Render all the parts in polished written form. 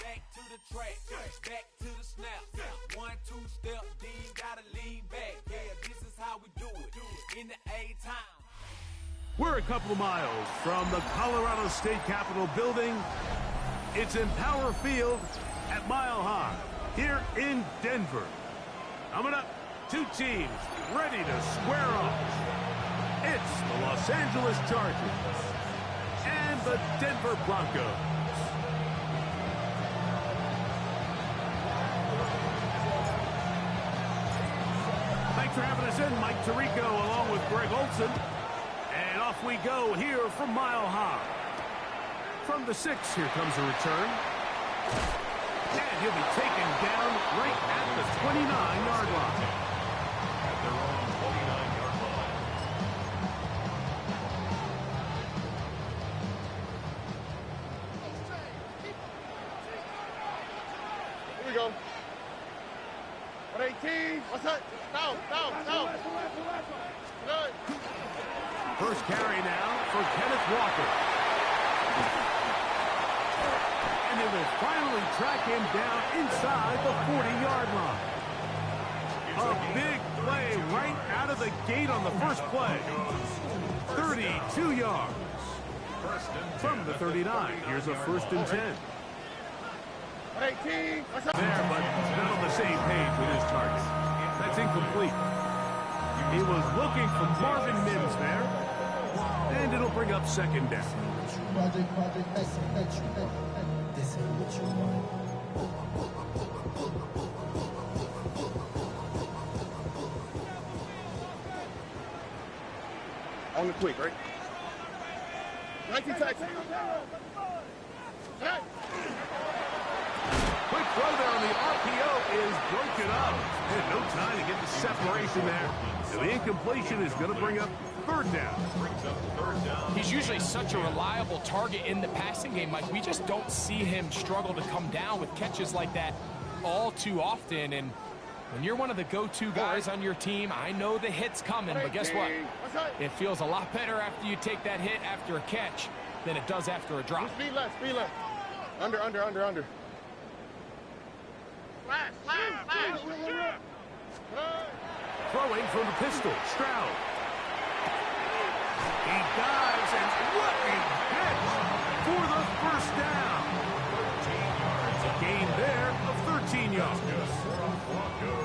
back to the track, back to the snap. 1, 2 step, then you gotta lean back. Yeah, this is how we do it in the A-time. We're a couple of miles from the Colorado State Capitol building. It's Empower Field at Mile High here in Denver. Coming up, two teams ready to square off. It's the Los Angeles Chargers and the Denver Broncos. Thanks for having us in, Mike Tirico along with Greg Olson. And off we go here from Mile High. From the 6, here comes a return. And he'll be taken down right at the 29-yard line. At their own 29-yard line. Here we go. 118. What's that? Down. Good. First carry now for Kenneth Walker. And they will finally track him down inside the 40-yard line. A big play right out of the gate on the first play. 32 yards. From the 39, here's a 1st and 10. 118. What's up? There, but not on the same page with his target. That's incomplete. He was looking for Marvin Mims there. And it'll bring up 2nd down. This ain't what you want. On the quick, right? 19 seconds. Hey. Quick throw there on the RPO is broken up. And no time to get the separation there. So the incompletion is going to bring up 3rd down. He's usually such a reliable target in the passing game, Mike. We just don't see him struggle to come down with catches like that all too often. And when you're one of the go-to guys on your team, I know the hit's coming, but guess what? It feels a lot better after you take that hit after a catch than it does after a drop. Speed left. Under. Flash. Throwing from the pistol, Stroud. He dives, and what a catch for the 1st down. A gain there of 13 yards.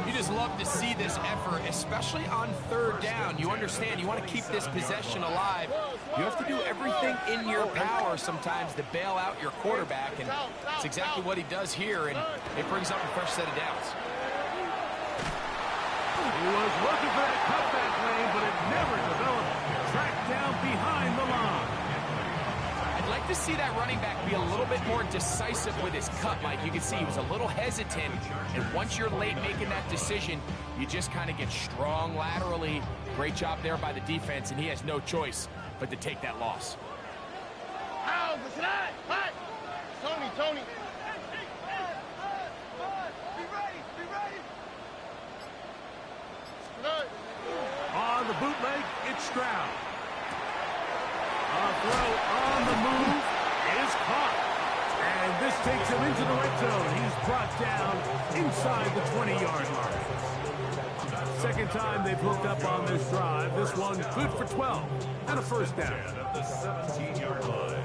You just love to see this effort, especially on 3rd down. You understand, you want to keep this possession alive. You have to do everything in your power sometimes to bail out your quarterback, and that's exactly what he does here, and it brings up a fresh set of downs. He was looking for that cutback lane, but it never developed. Tracked down behind the line. I'd like to see that running back be a little bit more decisive with his cut, Mike. You can see he was a little hesitant, and once you're late making that decision, you just kind of get strong laterally. Great job there by the defense, and he has no choice but to take that loss. Tony. On the bootleg, it's Stroud. A throw on the move is caught. And this takes him into the red zone. He's brought down inside the 20-yard line. 2nd time they've hooked up on this drive. This one good for 12 and a 1st down. At the 17-yard line.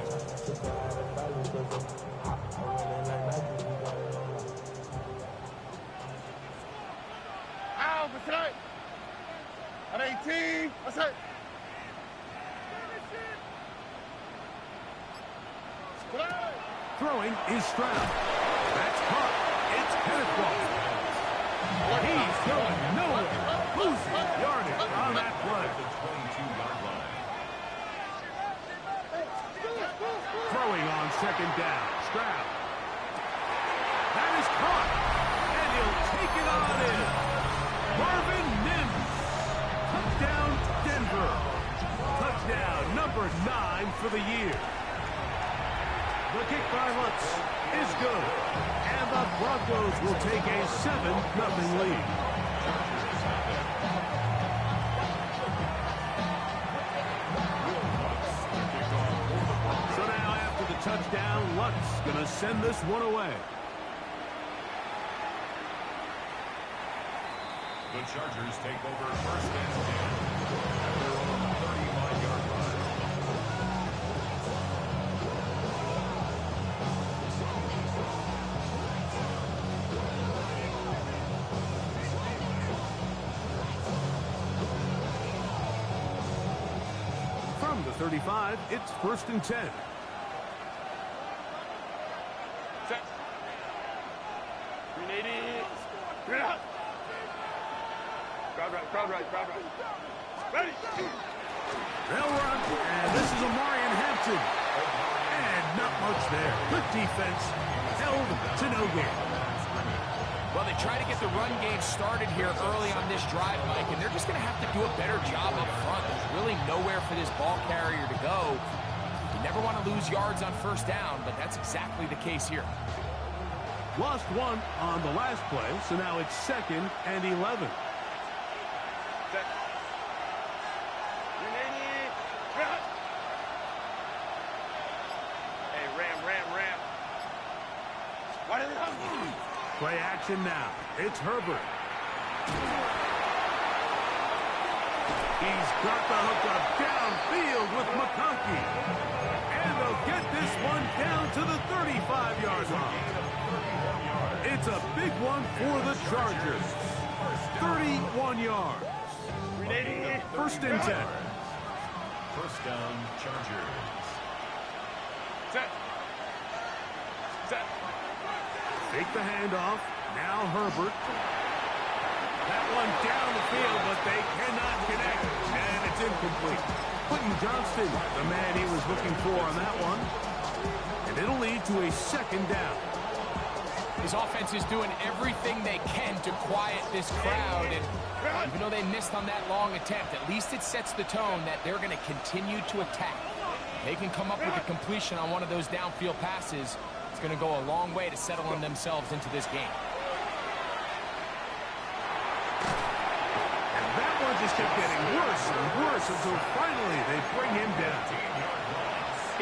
Out for tonight. At 18. What's that? Throwing is Stroud. That's caught. It's Kenneth Walker. He's going nowhere. Losing yardage on that play. Throwing on 2nd down. Stroud. That is caught. And he'll take it on in. Marvin Mims. Touchdown, Denver. Touchdown number 9 for the year. The kick by Lutz is good. And the Broncos will take a 7-0 lead. So now after the touchdown. Luck's going to send this one away. The Chargers take over first and 10 at their own 35-yard line. From the 35, it's first and 10. Set. 380. Get out. Crowd right. Ready. They'll run, and this is Amarian Hampton. And not much there. Good defense, held to no gain. Well, they try to get the run game started here early on this drive, Mike, and they're just going to have to do a better job up front. There's really nowhere for this ball carrier to go. You never want to lose yards on first down, but that's exactly the case here. Lost one on the last play, so now it's second and 11. Set. 380. Cut. Hey, ram. Why did it come? Play action now. It's Herbert. He's got the hook up downfield with McConkey. And they'll get this one down to the 35-yard line. It's a big one for the Chargers. 31 yards. First and 10. First down, Chargers. Set. Take the handoff. Now Herbert. That one down the field, but they cannot connect. And it's incomplete. Quentin Johnston, the man he was looking for on that one. And it'll lead to a second down. His offense is doing everything they can to quiet this crowd, and even though they missed on that long attempt, at least it sets the tone that they're going to continue to attack. They can come up with a completion on one of those downfield passes. It's going to go a long way to settling themselves into this game. And that one just kept getting worse and worse until finally they bring him down.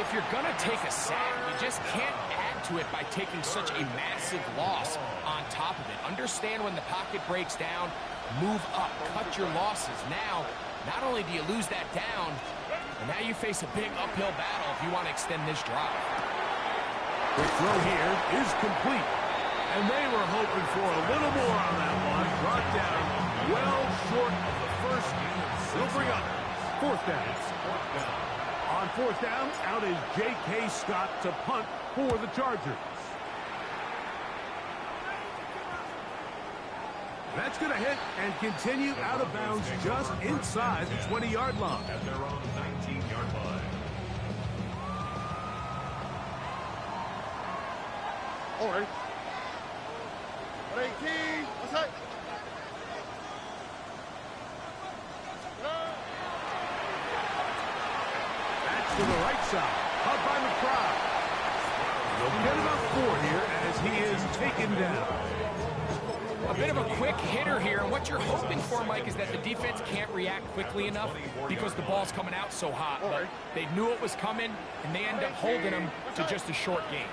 If you're going to take a sack, you just can't add to it by taking such a massive loss on top of it. Understand when the pocket breaks down, move up, cut your losses. Now, not only do you lose that down, but now you face a big uphill battle if you want to extend this drive. The throw here is complete. And they were hoping for a little more on that one. Brought down well short of the first. It'll bring up fourth down. On fourth down, out is J.K. Scott to punt for the Chargers. That's going to hit and continue out of bounds just inside the 20-yard line. At their own 19-yard line. All right. 18. What's that? That's to the right side. Caught by McCrowd. They'll get about 4 here as he is taken down. A bit of a quick hitter here, and what you're hoping for, Mike, is that the defense can't react quickly enough because the ball's coming out so hot. But they knew it was coming, and they end up holding them to just a short game.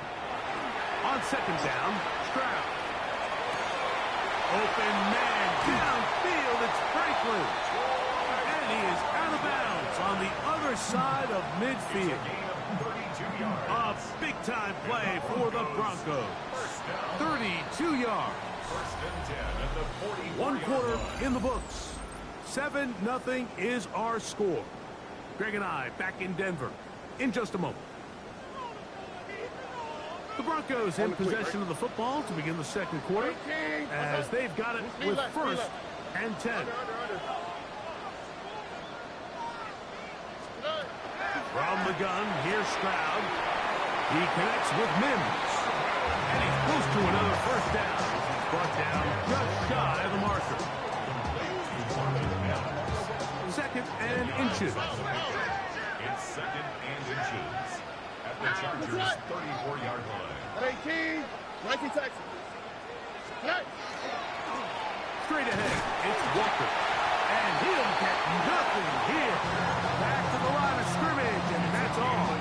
On second down, Stroud. Open man downfield, it's Franklin. And he is out of bounds on the other side of midfield. A big-time play for the Broncos. 32 yards. First and 10 at the 1 quarter in the books. 7-0 is our score. Greg and I back in Denver in just a moment. The Broncos in possession of the football to begin the second quarter as they've got it with first and 10. From the gun, here's Stroud. He connects with Mims. And he's close to another first down. He's brought down just shy of the marker. Second and inches. It's second and inches at the Chargers' 34-yard line. 18. 19 Texas. Straight ahead, it's Walker. And he'll get nothing here. Back to the line of scrimmage, and that's all.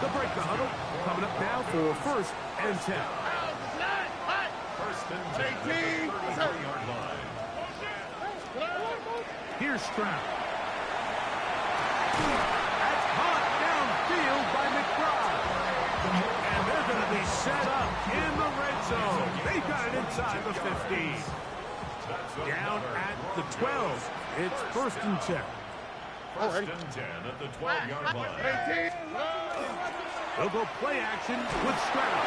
The break the huddle. Coming up now for 1st and 10. 1st and 10 at the 33-yard line. Here's Stroud. That's caught downfield by McBride. And they're going to be set up in the red zone. They got it inside the 15. Down at the 12. It's 1st and 10. 1st and 10 at the 12-yard line. They'll go play action with Stroud.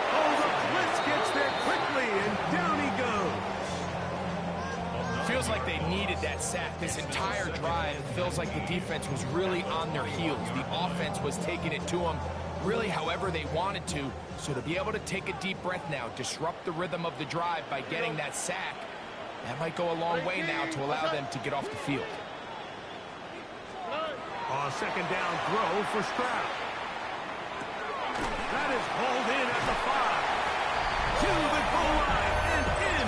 Oh, the blitz gets there quickly, and down he goes. Feels like they needed that sack this entire drive. It feels like the defense was really on their heels. The offense was taking it to them really however they wanted to. So to be able to take a deep breath now, disrupt the rhythm of the drive by getting that sack, that might go a long way now to allow them to get off the field. A 2nd down throw for Stroud. That is hauled in at the 5. To the goal line and in.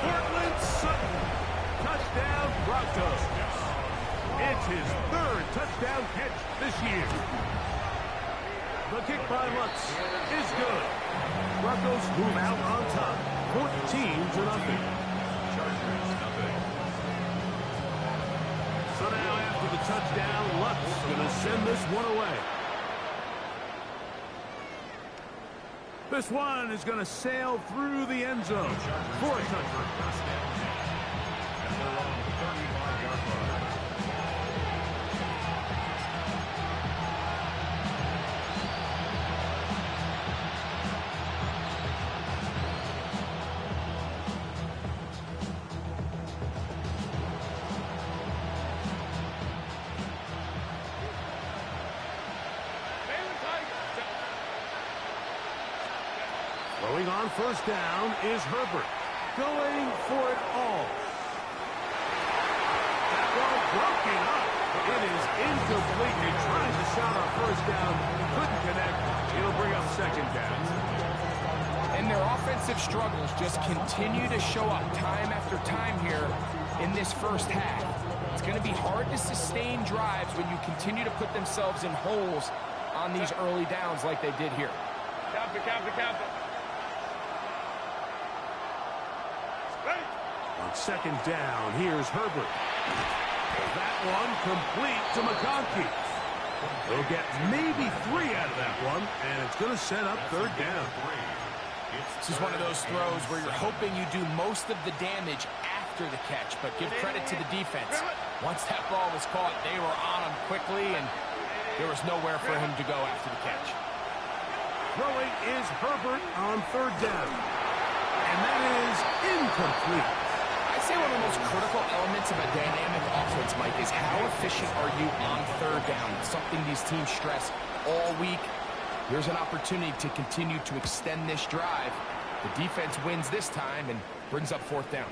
Portland Sutton. Touchdown, Broncos. It's his 3rd touchdown catch this year. The kick by Lutz is good. Broncos move out on top, 14-0. So now after the touchdown, Lutz is going to send this one away. This one is going to sail through the end zone for a touchdown. And they're on the 35-yard line. Throwing on 1st down is Herbert. Going for it all. That ball broken up. It is incomplete. They tried to shot on 1st down. Couldn't connect. It'll bring up 2nd down. And their offensive struggles just continue to show up time after time here in this 1st half. It's going to be hard to sustain drives when you continue to put themselves in holes on these early downs like they did here. Count it. On 2nd down, here's Herbert. That one complete to McConkey. They'll get maybe 3 out of that one, and it's going to set up 3rd down. This is one of those throws where you're hoping you do most of the damage after the catch, but give credit to the defense. Once that ball was caught, they were on him quickly, and there was nowhere for him to go after the catch. Throwing is Herbert on 3rd down. And that is incomplete. I'd say one of the most critical elements of a dynamic offense, Mike, is how efficient are you on 3rd down? It's something these teams stress all week. Here's an opportunity to continue to extend this drive. The defense wins this time and brings up 4th down.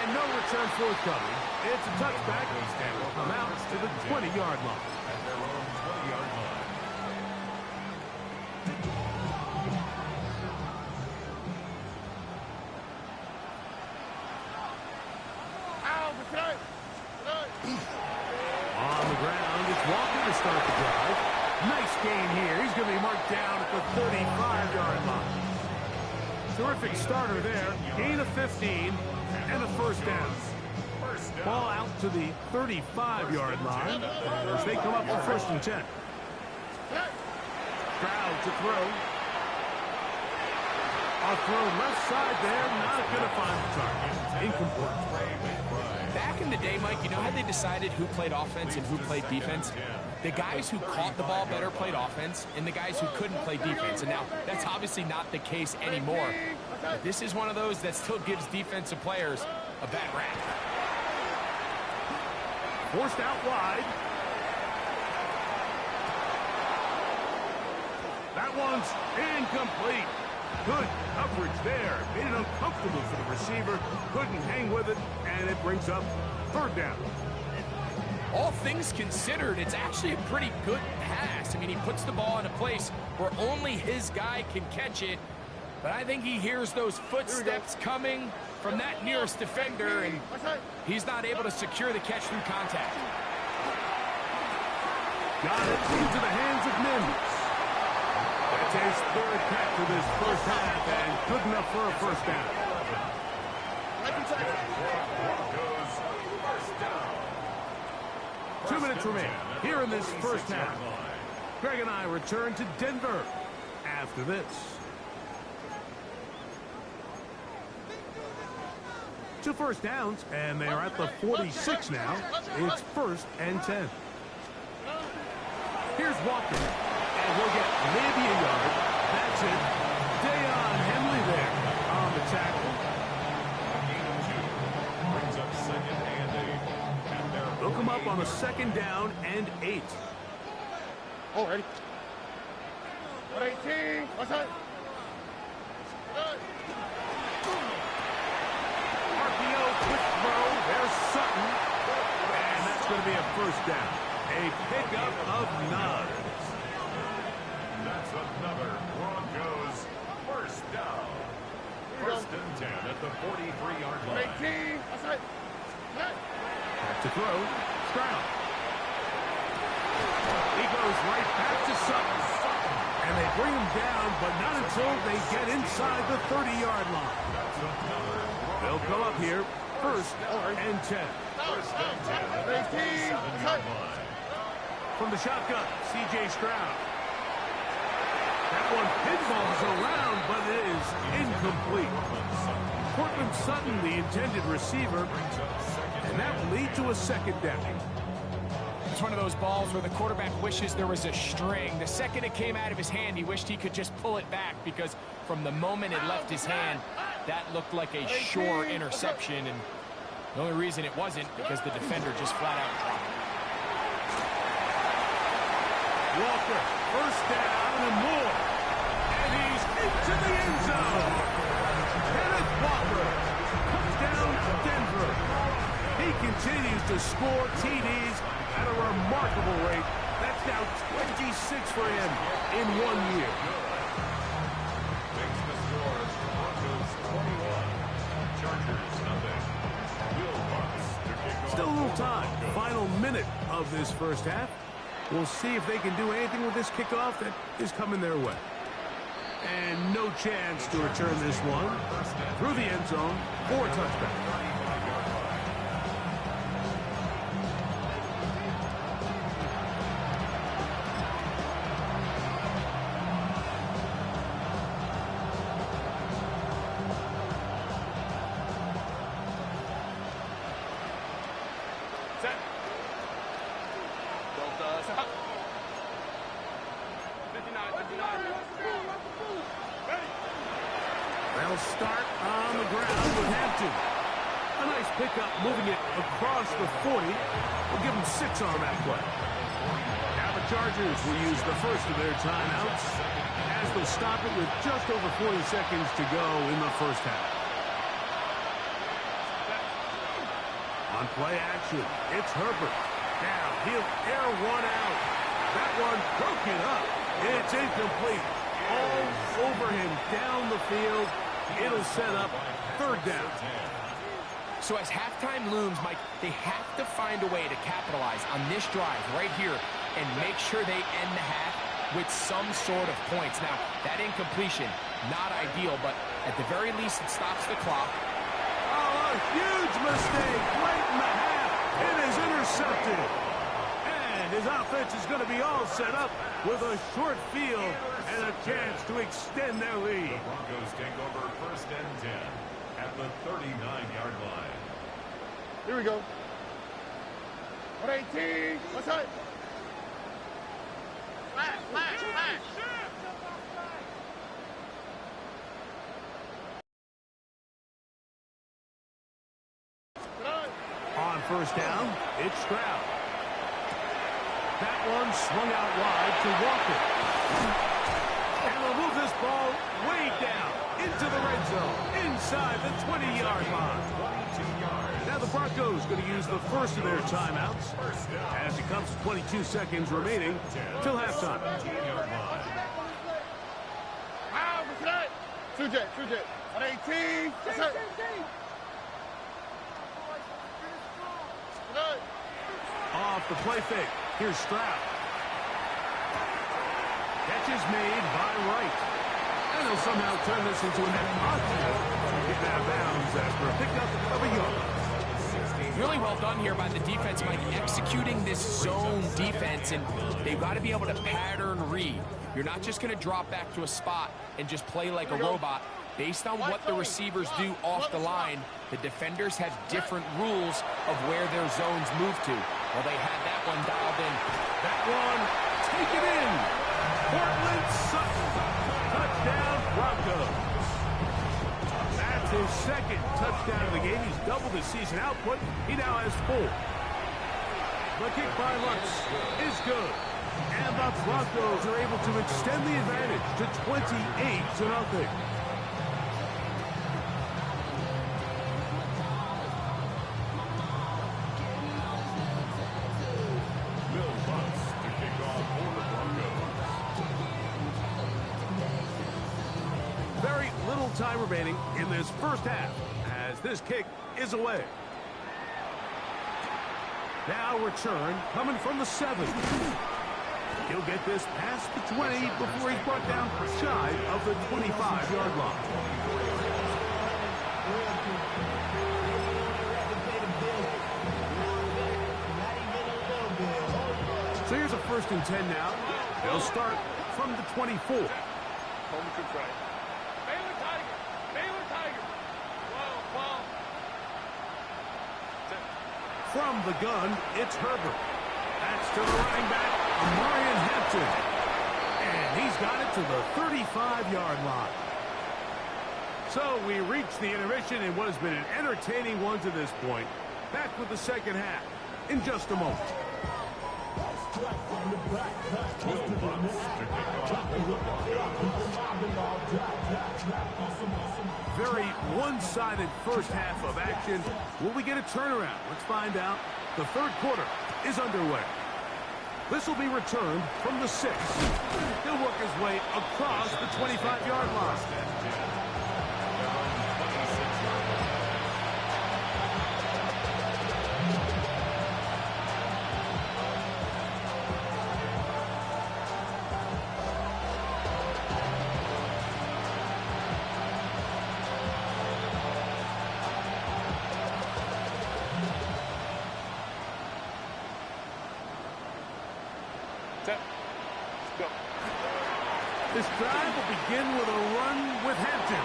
And no return forthcoming. It's a touchback and will come out to the 20-yard line. At their own 20-yard line. On the ground, it's Walker to start the drive. Nice gain here. He's going to be marked down at the 35-yard line. Terrific starter there. Gain of 15 and a 1st down. Ball out to the 35-yard line as they come up with 1st and 10. Stroud to throw. A throw left side there, not going to find the target. Incomplete. Back in the day, Mike, you know how they decided who played offense and who played defense? The guys who caught the ball better played offense, and the guys who couldn't play defense. And now, that's obviously not the case anymore. But this is one of those that still gives defensive players a bad rap. Forced out wide. That one's incomplete. Good coverage there. Made it uncomfortable for the receiver. Couldn't hang with it, and it brings up 3rd down. All things considered, it's actually a pretty good pass. I mean, he puts the ball in a place where only his guy can catch it. But I think he hears those footsteps coming from that nearest defender, and he's not able to secure the catch through contact. got it into the hands of Mims. That's his third catch of this first half, and good enough for a first down. Broncos first down. 2 minutes remain here in this first half. Greg and I return to Denver after this. 2 first downs, and they are at the 46 now. It's 1st and 10. Here's Walker, and he'll get maybe a yard. That's it. Dayon Henley there on the tackle. Gain of 2 brings up 2nd and 8. And they're They'll come up on a 2nd down and 8. Oh, ready. 118. What's that? RPO, quick throw. There's Sutton. And that's going to be a first down. A pickup of 9. That's another Broncos first down. 1st and 10 at the 43-yard line. 18. What's that? Back to throw. Stroud. He goes right back to Sutton. And they bring him down, but not until they get inside the 30-yard line. They'll come up here, 1st and 10. 1st and 10 at the 27-yard line. From the shotgun, C.J. Stroud. That one pinballs around, but it is incomplete. Cortland Sutton, the intended receiver, and that will lead to a 2nd down. It's one of those balls where the quarterback wishes there was a string. The second it came out of his hand, he wished he could just pull it back, because from the moment it left his hand, that looked like a sure interception, and the only reason it wasn't because the defender just flat out dropped it. Walker, 1st down and more. And he's into the end zone. Kenneth Walker comes down to Denver. He continues to score TDs at a remarkable rate. That's now 26 for him in 1 year. Makes the score Broncos 21. Chargers nothing. Will Parks to kick off. Still a little time. Final minute of this first half. We'll see if they can do anything with this kickoff that is coming their way. And no chance to return this one through the end zone for a touchdown. They'll start on the ground with Hampton. A nice pickup, moving it across the 40. We'll give them 6 on that play. Now the Chargers will use the first of their timeouts as they'll stop it with just over 40 seconds to go in the first half. On play action, it's Herbert. Now he'll air one out. That one broke it up. It's incomplete. All over him down the field. It'll set up 3rd down. So as halftime looms, Mike, they have to find a way to capitalize on this drive right here and make sure they end the half with some sort of points. Now, that incompletion, not ideal, but at the very least, it stops the clock. Oh, a huge mistake late in the half. It is intercepted. And his offense is going to be all set up with a short field and a chance to extend their lead. The Broncos take over 1st and 10 at the 39-yard line. Here we go. 118. What's that? Flash. On 1st down, it's Stroud. That one swung out wide to Walker. And they'll move this ball way down into the red zone, inside the 20-yard line. 22 yards. Now the Broncos going to use the first of their timeouts as it comes to 22 seconds remaining till halftime. 17-yard line. Ah, what's that? True jet. 118. What's that? Off the play fake. Here's Stroud. Catch is made by Wright. And they'll somehow turn this into a net positive. Get out of bounds after a pickup of a yard. Really well done here by the defense, Mike, executing this zone defense, and they've got to be able to pattern read. You're not just going to drop back to a spot and just play like a robot. Based on what the receivers do off the line, the defenders have different rules of where their zones move to. Well, they had that one dialed in. That one, take it in. Portland Sutton, touchdown Broncos. That's his second touchdown of the game. He's doubled his season output. He now has 4. The kick by Lutz is good. And the Broncos are able to extend the advantage to 28-0. Very little time remaining in this first half as this kick is away. Now return coming from the 7. He'll get this past the 20 before he's brought down shy of the 25-yard line. So here's a 1st and 10 now. They'll start from the 24. Home control. Baylor Tiger. Baylor Tiger. Wow. From the gun, it's Herbert. That's to the running back, Amarian Hampton. And he's got it to the 35-yard line. So we reach the intermission in what has been an entertaining one to this point. Back with the second half in just a moment. Very one-sided first half of action. Will we get a turnaround? Let's find out. The third quarter is underway. This will be returned from the 6. He'll work his way across the 25-yard line. This drive will begin with a run with Hampton.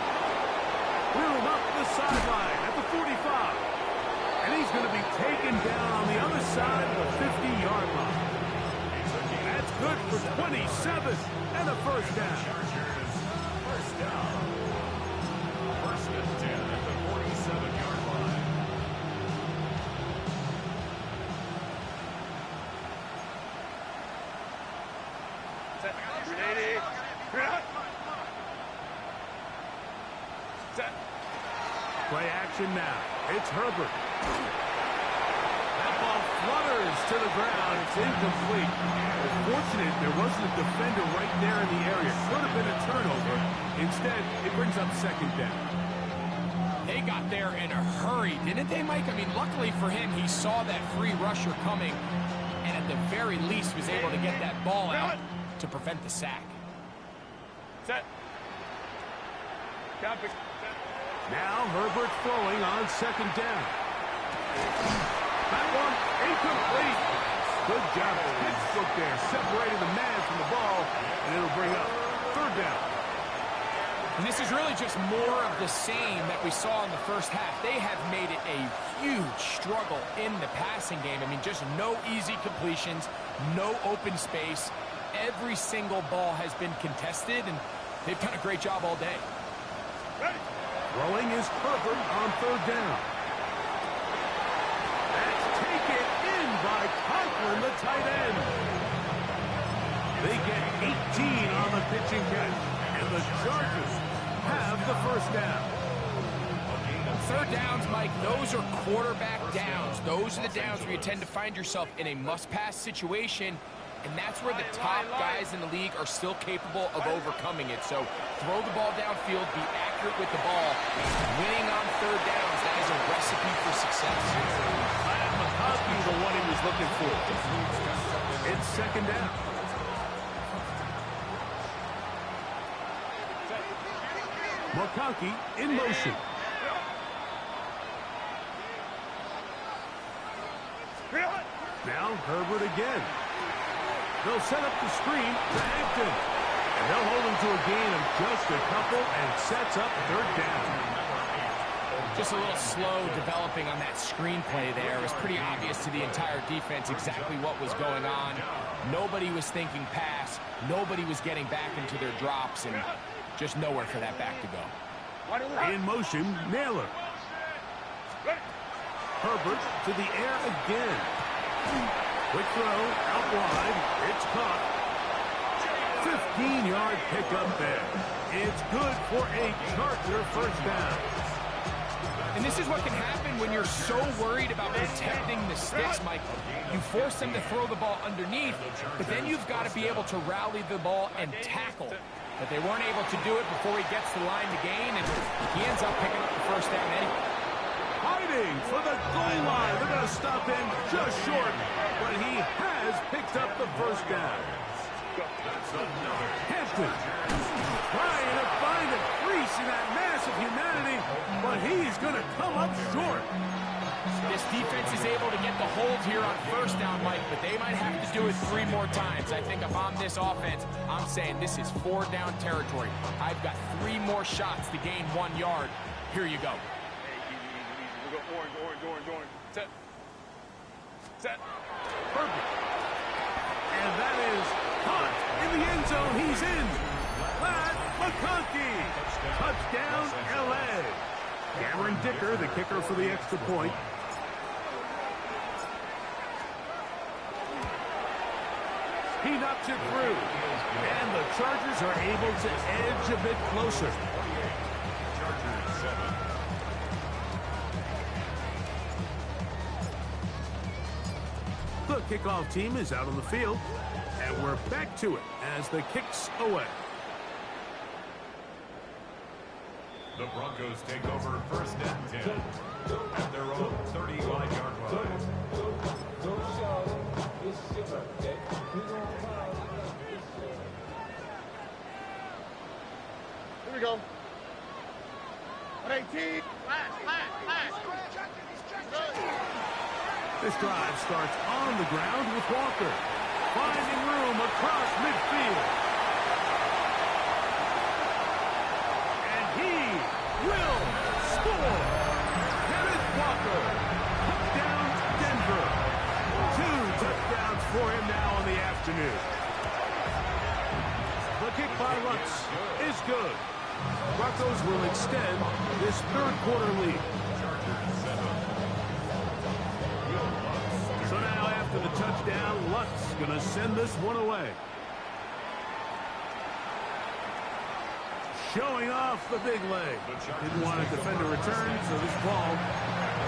Wheeled up the sideline at the 45. And he's going to be taken down on the other side of the 50-yard line. That's good for 27 and a first down. First down. 1st and 10 at the 47-yard line. Play action now. It's Herbert. That ball flutters to the ground. It's incomplete. Fortunate there wasn't a defender right there in the area. Could have been a turnover. Instead, it brings up 2nd down. They got there in a hurry, didn't they, Mike? I mean, luckily for him, he saw that free rusher coming, and at the very least was able to get that ball out to prevent the sack. Set. Copy. Now Herbert throwing on 2nd down. That one incomplete. Good job. Pittsburgh there separating the man from the ball, and it'll bring up 3rd down. And this is really just more of the same that we saw in the first half. They have made it a huge struggle in the passing game. I mean, just no easy completions, no open space. Every single ball has been contested, and they've done a great job all day. Ready. Throwing is Herbert on 3rd down. That's taken in by Conklin, the tight end. They get 18 on the pitching catch, and the Chargers have the 1st down. 3rd downs, Mike, those are quarterback downs. Those are the downs where you tend to find yourself in a must-pass situation, and that's where the top guys in the league are still capable of overcoming it. So throw the ball downfield, be accurate with the ball. Winning on 3rd downs, that is a recipe for success. Matt McCoskey, the one he was looking for. It's 2nd down. McConkey in motion. Now Herbert again. They'll set up the screen to Hampton. And they'll hold him to a gain of just a couple and sets up third down. Just a little slow developing on that screenplay there. It was pretty obvious to the entire defense exactly what was going on. Nobody was thinking pass. Nobody was getting back into their drops, and just nowhere for that back to go. In motion, Naylor. Herbert to the air again. Quick throw, out wide. It's caught. 15-yard pickup there. It's good for a Charger first down. And this is what can happen when you're so worried about protecting the sticks, Mike. You force them to throw the ball underneath, but then you've got to be able to rally the ball and tackle. But they weren't able to do it before he gets the line to gain, and he ends up picking up the first down anyway. Hiding for the goal line. They're going to stop him just short, but he has picked up the first down. Hampton trying to find a crease in that mass of humanity, but he's going to come up short. This defense is able to get the hold here on first down, Mike, but they might have to do it 3 more times. I think if I'm this offense, I'm saying this is 4-down territory. I've got 3 more shots to gain 1 yard. Here you go. We go orange. Set. Perfect. And that is caught in the end zone. He's in. Glad McConkey. Touchdown, L.A. Cameron Dicker, the kicker for the extra point. He knocks it through. And the Chargers are able to edge a bit closer. Chargers 7. The kickoff team is out on the field, and we're back to it as the kick's away. The Broncos take over first and 10 at their own 35-yard line. Here we go. 18. This drive starts on the ground with Walker, finding room across midfield. And he will score. Kenneth Walker, touchdown Denver. 2 touchdowns for him now in the afternoon. The kick by Lutz is good. Broncos will extend this third-quarter lead. So now after the touchdown, Lutz going to send this one away. Showing off the big leg. Didn't want to defend a return, so this ball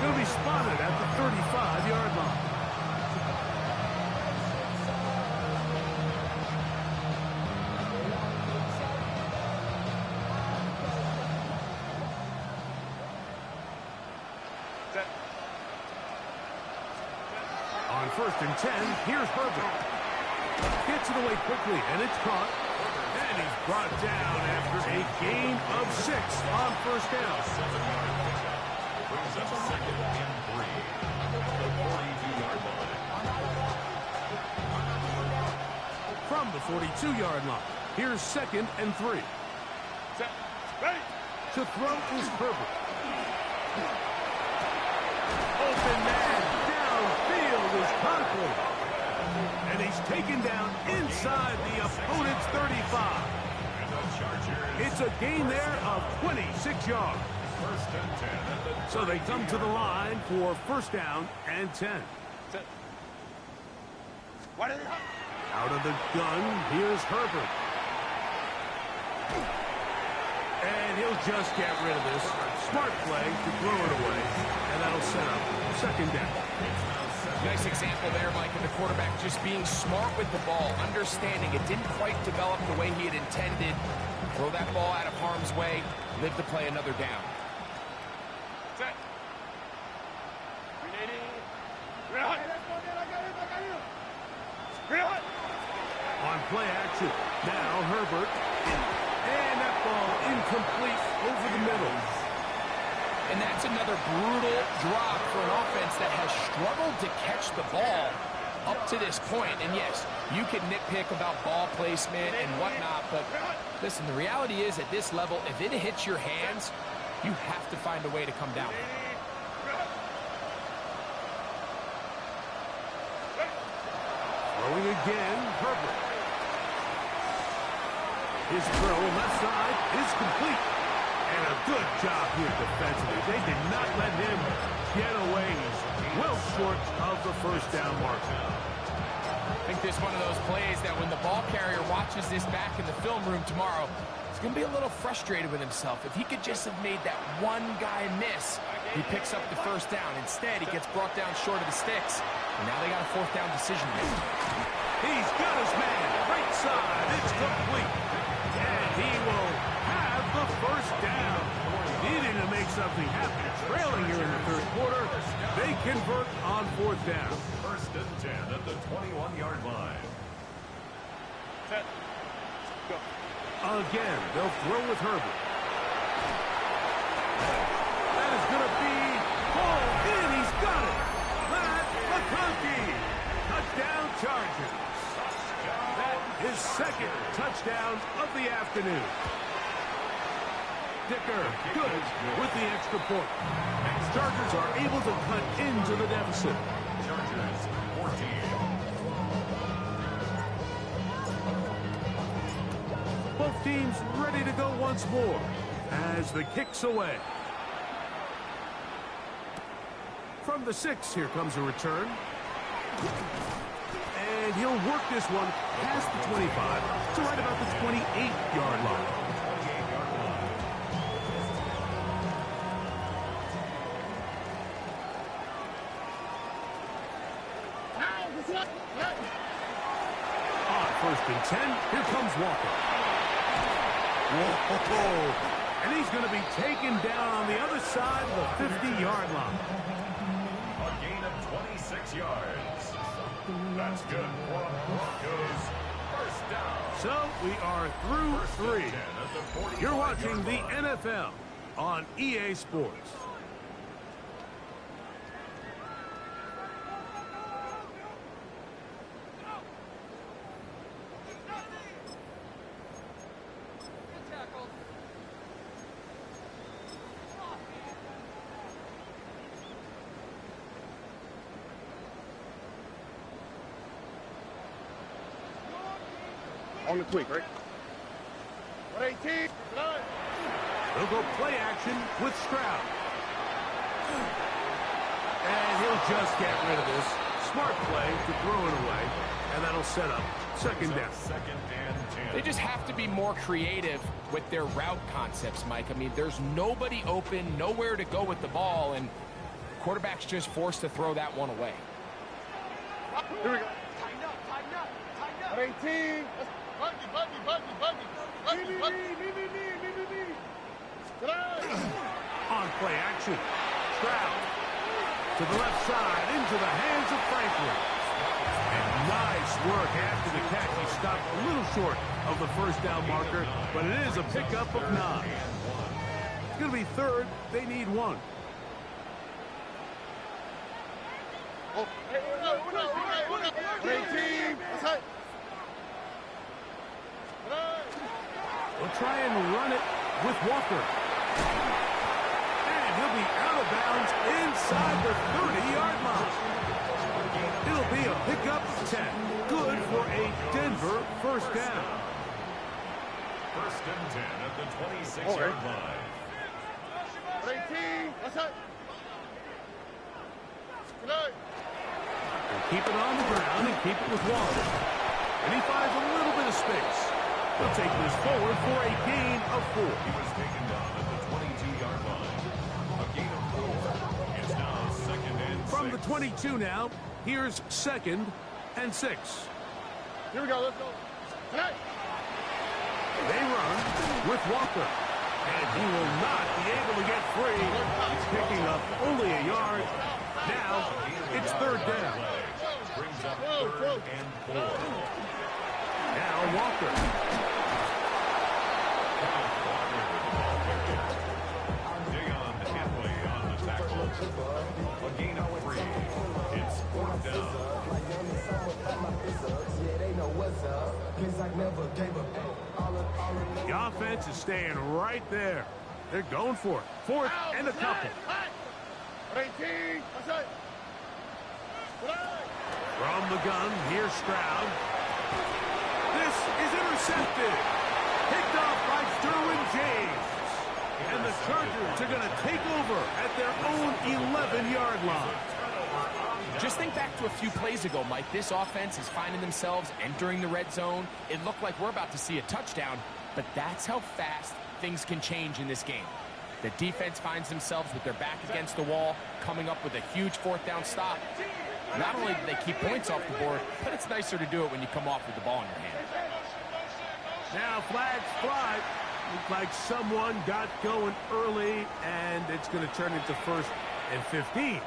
going to be spotted at the 35-yard line. On first and 10, here's Herbert. Gets it away quickly, and it's caught. And he's brought down after a gain of 6 on first down. Brings up second and 3 at the 42-yard line. From the 42-yard line, here's second and 3. Set. Ready. To throw is Herbert. Open man downfield is Conklin. And he's taken down inside the opponent's 35. It's a gain there of 26 yards. First and 10 at the So they come to the line for first down and 10. Set. What is it? Out of the gun, here's Herbert. And he'll just get rid of this. Smart play to throw it away. And that'll set up second down. Nice example there, Mike, of the quarterback just being smart with the ball, understanding it didn't quite develop the way he had intended. Throw that ball out of harm's way, live to play another down. Set. On play action, now Herbert. And that ball incomplete. over the middle. And that's another brutal drop for an offense that has struggled to catch the ball up to this point. And yes, you can nitpick about ball placement and whatnot, but listen, the reality is at this level, if it hits your hands, you have to find a way to come down. Throwing again, Herbert. His throw left side is complete. And a good job here defensively. They did not let him get away. He's well short of the first down mark. I think this is one of those plays that when the ball carrier watches this back in the film room tomorrow, he's going to be a little frustrated with himself. If he could just have made that one guy miss, he picks up the first down. Instead, he gets brought down short of the sticks. And now they got a fourth down decision to make. He's got his man. Right side. It's complete. And he will have the first down. Needing to make something happen. Trailing here in the third quarter. They convert on fourth down. First and 10 at the 21-yard line. Set. Go. Again, they'll throw with Herbert. That is going to be pulled in. He's got it. Matt McConkey. Touchdown Chargers. That is second touchdown of the afternoon. Dicker, good with the extra point. Chargers are able to cut into the deficit. Chargers 14. Both teams ready to go once more as the kick's away. From the 6, here comes a return. And he'll work this one past the 25 to right about the 28-yard line. On first and 10, here comes Walker. Whoa! And he's going to be taken down on the other side of the 50-yard line. A gain of 26 yards. That's good for Broncos. First down. So we are through 3. You're watching the NFL on EA Sports. On the quick, right? 118. They'll go play action with Stroud. And he'll just get rid of this. Smart play to throw it away. And that'll set up second down. Second and 10. They just have to be more creative with their route concepts, Mike. I mean, there's nobody open, nowhere to go with the ball, and quarterback's just forced to throw that one away. Here we go. 118. On play action. Stroud to the left side into the hands of Franklin. And nice work after the catch. He stopped a little short of the first down marker, but it is a pickup of 9. It's going to be third. They need 1. Oh. 18. We'll try and run it with Walker. And he'll be out of bounds inside the 30-yard line. It'll be a pickup of 10. Good for a Denver first down. First and 10 at the 26-yard line. 18. What's that? And keep it on the ground and keep it with Walker. And he finds a little bit of space. They'll take this forward for a gain of 4. He was taken down at the 22-yard line. A gain of 4. It's now second and 6. From the 22 now, here's second and 6. Here we go. Let's go. Hey. They run with Walker. And he will not be able to get free. He's picking up only a yard. Now, it's third down. Brings up third and 4. Now Walker. The offense is staying right there. They're going for it. Fourth and a couple. From the gun, here's Stroud. This is intercepted. Picked off by Derwin James. And the Chargers are going to take over at their own 11-yard line. Just think back to a few plays ago, Mike. This offense is finding themselves entering the red zone. It looked like we're about to see a touchdown, but that's how fast things can change in this game. The defense finds themselves with their back against the wall, coming up with a huge fourth down stop. Not only do they keep points off the board, but it's nicer to do it when you come off with the ball in your hand. Now flags fly. Looks like someone got going early, and it's going to turn into 1st and 15.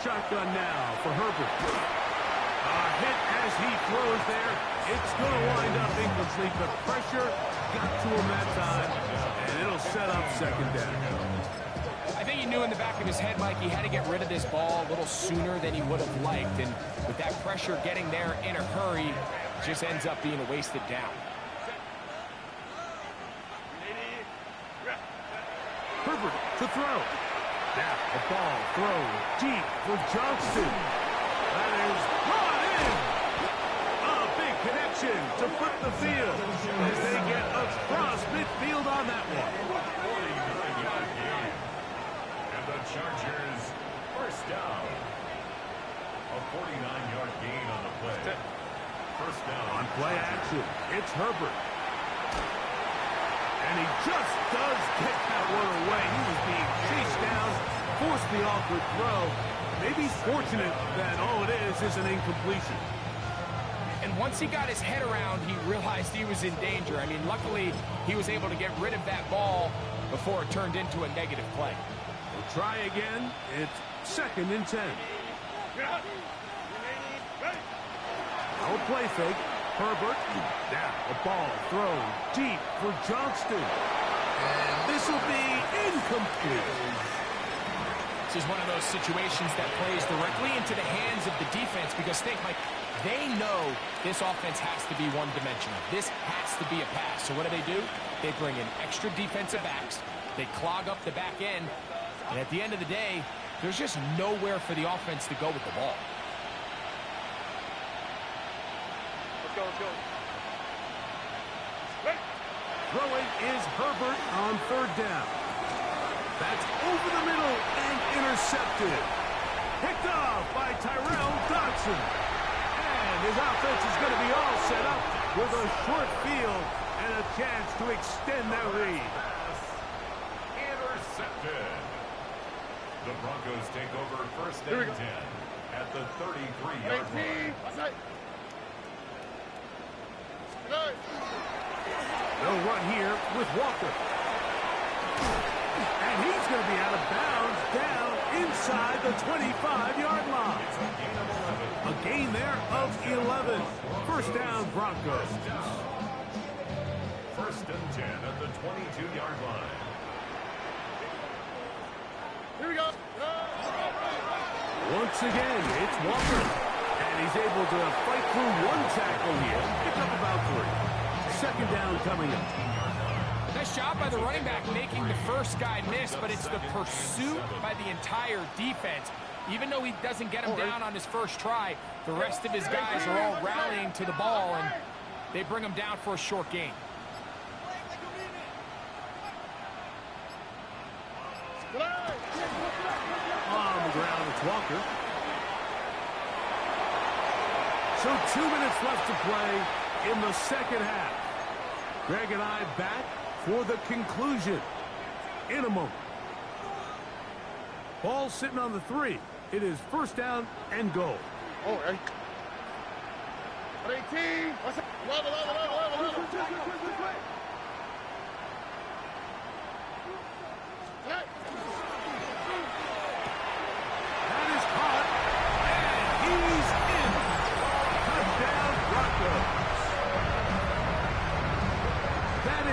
Shotgun now for Herbert. Hit as he throws there. It's going to wind up incomplete. The pressure got to him that time, and it'll set up 2nd down. I think he knew in the back of his head, Mike, he had to get rid of this ball a little sooner than he would have liked. And with that pressure getting there in a hurry, it just ends up being a wasted down. Herbert to throw. Now the ball thrown deep for Johnston. That is brought in. A big connection to flip the field as they get across midfield on that one. And the Chargers, 1st down. A 49-yard gain on the play. 1st down. On play action, it's Herbert. And he just does get that one away. He was being chased down, forced the awkward throw. Maybe fortunate that all it is an incompletion. And once he got his head around, he realized he was in danger. I mean, luckily, he was able to get rid of that ball before it turned into a negative play. We'll try again. It's 2nd and 10. Our play fake. Herbert. Now the ball thrown deep for Johnston. And this will be incomplete. This is one of those situations that plays directly into the hands of the defense because think, Mike, they know this offense has to be one-dimensional. This has to be a pass. So what do? They bring in extra defensive backs. They clog up the back end. And at the end of the day, there's just nowhere for the offense to go with the ball. Let's go. Throwing is Herbert on 3rd down. That's over the middle and intercepted. Picked off by Tyrell Dodson. And his offense is going to be all set up with a short field and a chance to extend their lead. Intercepted. The Broncos take over 1st and 10 at the 33-yard line. They'll run here with Walker. And he's going to be out of bounds down inside the 25-yard line. A gain there of 11. 1st down, Broncos. 1st and 10 at the 22-yard line. Here we go. Once again, it's Walker. And he's able to fight through one tackle here. Pick up about 3. 2nd down coming up. Nice job by the running back making the first guy miss, but it's the pursuit by the entire defense. Even though he doesn't get him down on his first try, the rest of his guys are all rallying to the ball, and they bring him down for a short gain. On the ground, it's Walker. So 2 minutes left to play in the 2nd half. Greg and I back for the conclusion in a moment. Ball sitting on the 3. It is 1st down and goal. Oh, hey. 18. What's up? That is caught, and he's in.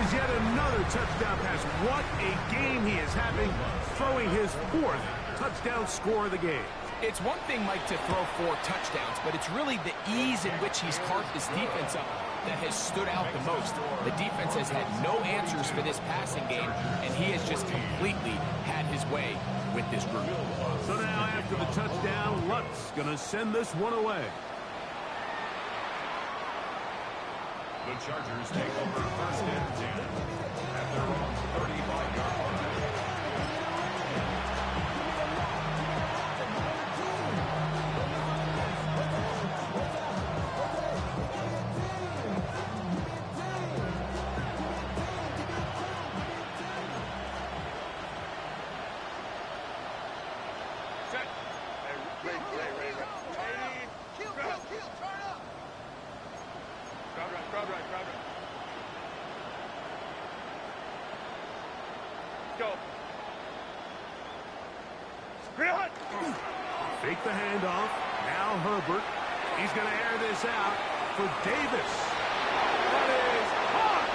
is yet another touchdown pass. What a game he is having, throwing his 4th touchdown score of the game. It's one thing, Mike, to throw 4 touchdowns, but it's really the ease in which he's carved this defense up that has stood out the most. The defense has had no answers for this passing game, and he has just completely had his way with this group. So now after the touchdown, Lutz going to send this one away. The Chargers take over 1st and 10 at their own 35-yard line. Fake the handoff. Now Herbert. He's going to air this out for Davis. That is caught.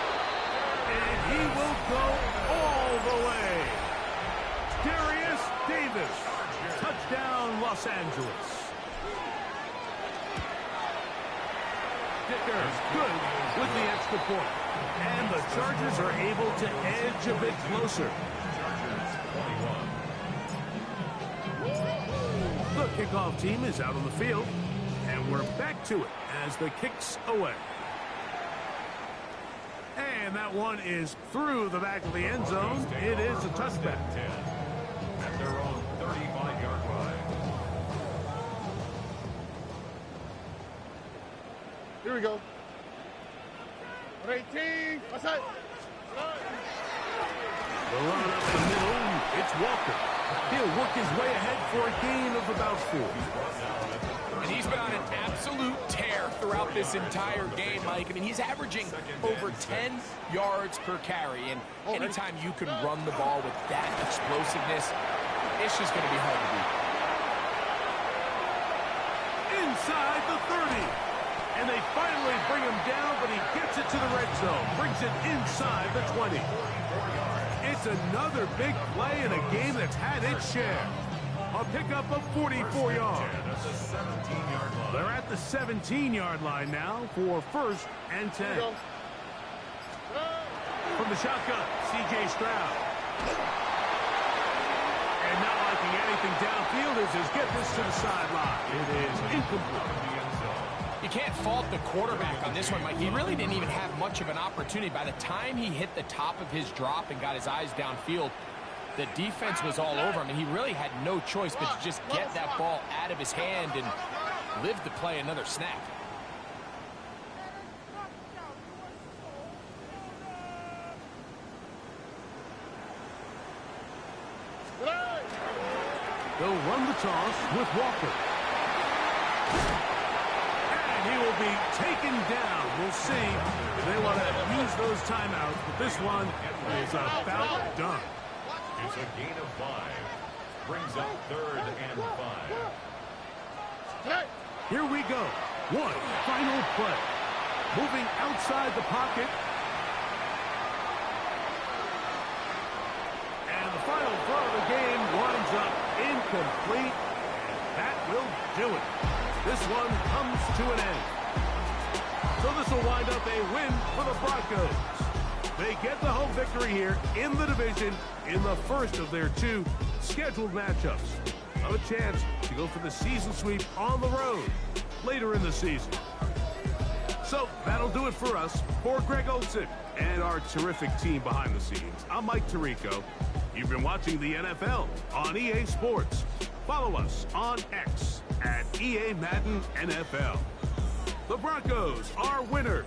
And he will go all the way. Darius Davis. Touchdown, Los Angeles. Dickers good with the extra point. And the Chargers are able to edge a bit closer. Chargers 21. The kickoff team is out on the field, and we're back to it as the kick's away. And that one is through the back of the end zone. It is a touchback. At their own 35-yard line. Here we go. 18. What's that? The run up the middle. It's Walker. He'll work his way ahead for a gain of about 4. And he's been on an absolute tear throughout this entire game, Mike. I mean, he's averaging over 10 yards per carry. And anytime you can run the ball with that explosiveness, it's just going to be hard to beat. Inside the 30. And they finally bring him down, but he gets it to the red zone. Brings it inside the 20. It's another big play in a game that's had its share. A pickup of 44 yards. They're at the 17-yard line now for 1st and 10. From the shotgun, C.J. Stroud. And not liking anything downfield as they get this to the sideline. It is incomplete. You can't fault the quarterback on this one, Mike. He really didn't even have much of an opportunity. By the time he hit the top of his drop and got his eyes downfield, the defense was all over him, and he really had no choice but to just get that ball out of his hand and live to play another snap. They'll run the toss with Walker. He will be taken down. We'll see if they want to use those timeouts, but this one is about done. It's a gain of 5. Brings up 3rd and 5. Here we go. One final play. Moving outside the pocket. And the final throw of the game winds up incomplete. That will do it. This one comes to an end. So this will wind up a win for the Broncos. They get the home victory here in the division in the first of their 2 scheduled matchups. A chance to go for the season sweep on the road later in the season. So that'll do it for us. For Greg Olsen and our terrific team behind the scenes, I'm Mike Tirico. You've been watching the NFL on EA Sports. Follow us on X at EA Madden NFL. The Broncos are winners.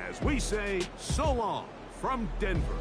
As we say, so long from Denver.